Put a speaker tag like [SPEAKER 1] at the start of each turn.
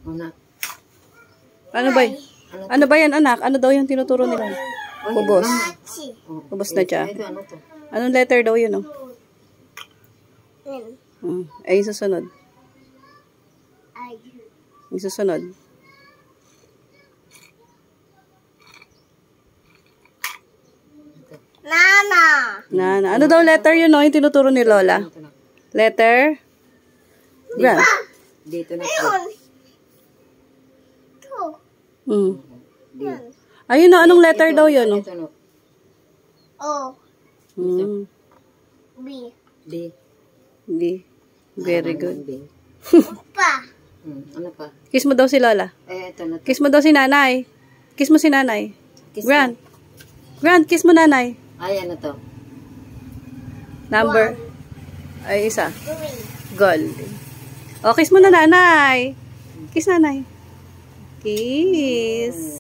[SPEAKER 1] Anak.
[SPEAKER 2] Ano ba? Ano ba yan, anak? Ano daw yung tinuturo nila? Ubos. Ubos na siya.
[SPEAKER 1] Ano to?
[SPEAKER 2] Anong letter daw yun, oh? Ay, yung susunod. Yung susunod.
[SPEAKER 3] Nana.
[SPEAKER 2] Nana. Ano daw letter yun, no? Yung tinuturo ni Lola. Letter? Grand.
[SPEAKER 1] Dito na.
[SPEAKER 2] Ayun, no? Anong letter daw yun, no?
[SPEAKER 1] Ito, no?
[SPEAKER 3] O. B.
[SPEAKER 1] D.
[SPEAKER 2] D. Very good.
[SPEAKER 1] B.
[SPEAKER 3] Pa.
[SPEAKER 1] Ano pa?
[SPEAKER 2] Kiss mo daw si Lola.
[SPEAKER 1] Ito na.
[SPEAKER 2] Kiss mo daw si nanay. Kiss mo si nanay. Grand. Grand, kiss mo nanay.
[SPEAKER 1] Ay, ano to?
[SPEAKER 2] Number. Ay, isa. Gold. O, kiss mo na nanay. Kiss nanay. Kiss.